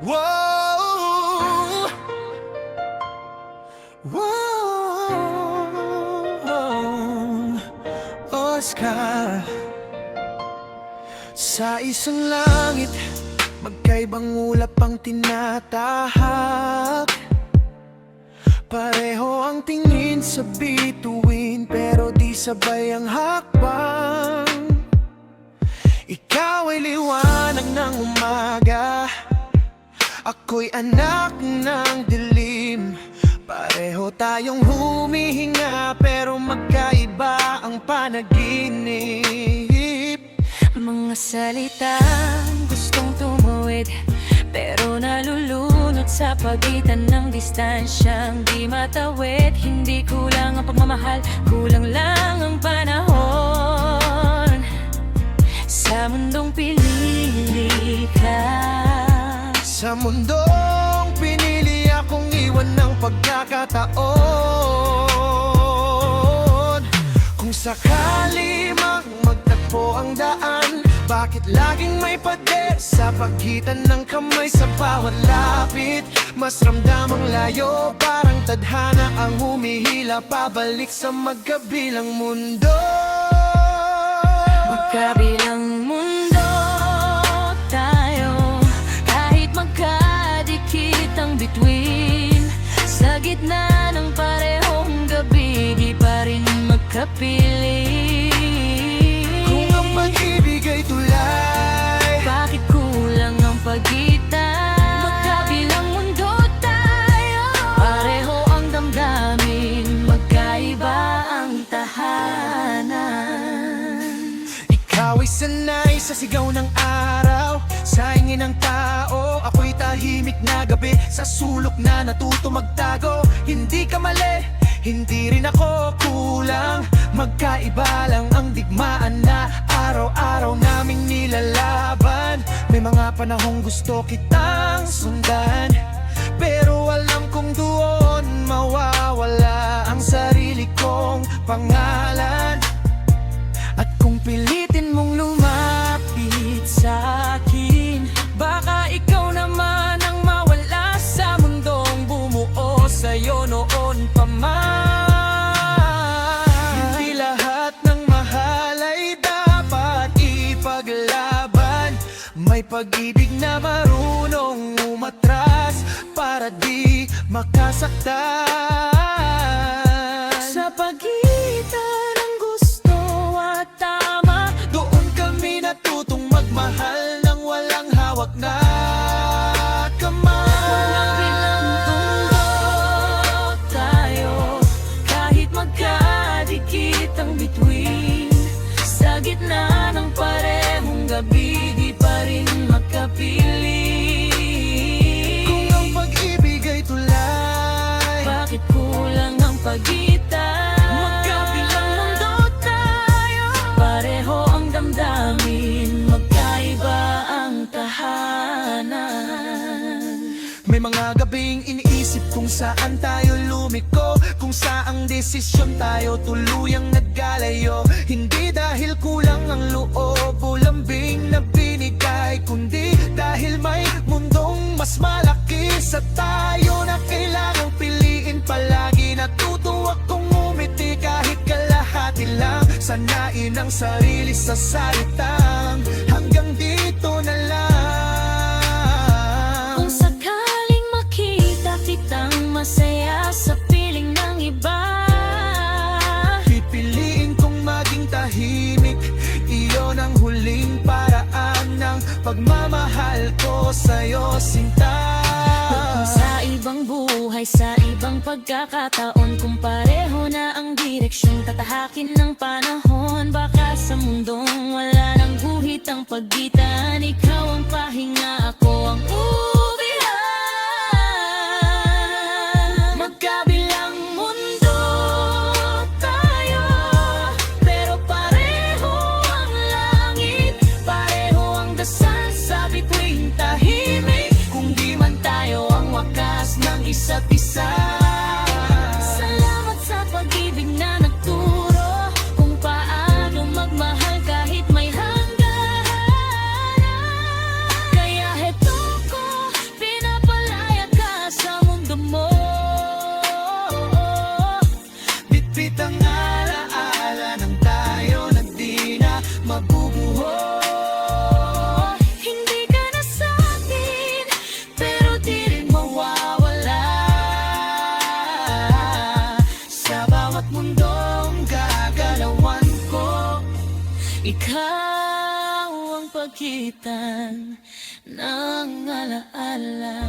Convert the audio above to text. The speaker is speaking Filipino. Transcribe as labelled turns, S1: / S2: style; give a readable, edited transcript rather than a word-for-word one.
S1: Whoa, whoa, Oscar. Sa isang langit, magkaibang ulap ang tinatahak. Pareho ang tingin sa bituin, pero di sabay ang hakbang. Ikaw ay liwanag ng umaga, ako'y anak ng dilim. Pareho tayong humihinga, pero magkaiba ang panaginip.
S2: Mga salitang gustong tumuwid, pero nalulunod sa pagitan ng distansyang di matawid. Hindi kulang ang pagmamahal, kulang lang ang panahon. Sa mundong pinili ka,
S1: sa mundong pinili akong iwan ng pagkakataon. Kung sakali magtagpo ang daan, bakit laging may pader sa pagitan ng kamay sa bawat lapit? Mas ramdam ang layo, parang tadhana ang humihila pabalik sa magkabilang mundo.
S2: magkabilang mundo tayo, kahit magkadikit ang bituin. Sa gitna ng parehong gabi, di pa rin magkapiling.
S1: Kung ang pag-ibig ay tulay,
S2: Bakit kulang ang pagitan? Magkabilang mundo tayo, pareho ang damdamin, magkaiba ang tahanan.
S1: ikaw ay sanay sa sigaw ng araw, sa hingin ng tao. Ako'y tahimik na gabi, sa sulok na natuto magtago. Hindi ka mali, hindi rin ako kulang. Magkaiba lang ang digmaan na araw-araw naming nilalaban. May mga panahong gusto kitang sundan, pero alam kong doon mawawala ang sarili kong pangalan. At kung pilitin mong lumapit sa akin, baka ikaw naman ang mawala sa mundong bumuo sa'yo noon pa man. Hindi lahat ng mahal ay dapat ipaglaban. May pag-ibig na marunong umatras para di makasaktan. Sa pagitan ng gusto at tama, doon kami natutong magmahal ng walang hawak na kamay.
S2: Magkabilang mundo tayo, kahit magkadikit ang bituin. Sa gitna ng parehong gabi, di pa rin magkapiling.
S1: Kung ang pag-ibig ay tulay,
S2: Bakit kulang ang pagitan?
S1: magkabilang
S2: mundo tayo, pareho ang damdamin, magkaiba ang tahanan.
S1: may mga gabing iniisip kung saan tayo lumiko, kung saang desisyon tayo tuluyang nagkalayo. Hindi dahil kulang ang loob o lambing na binigay, kundi dahil may mundong mas malaki sa tayo na kailangang piliin palagi. Natuto akong umiti kahit kalahati lang, sanain ang sarili sa salitang hanggang dito na lang.
S2: Kung sakaling makita kitang masaya sa piling ng iba,
S1: Pipiliin kong maging tahimik, iyon ang huling paraan ng pagmamahal ko sa'yo, sinta.
S2: kung sa ibang buhay, sa ibang pagkakataon, kung pareho na ang direksyon tatahakin ng panahon. Baka sa mundong wala nang guhit ang pagitan, ikaw ang pahinga, ako ang uwihan. Magkabilang mundo tayo, pero pareho ang langit, pareho ang dasal sa bituing tahimik.
S1: Kung di man tayo ang wakas ng isa't isa,
S2: Salamat sa pag-ibig na nagturo kung paano magmahal kahit may hangganan. Kaya heto ko,
S1: bawat mundong gagalawan ko.
S2: Ikaw ang pagitan ng alaala.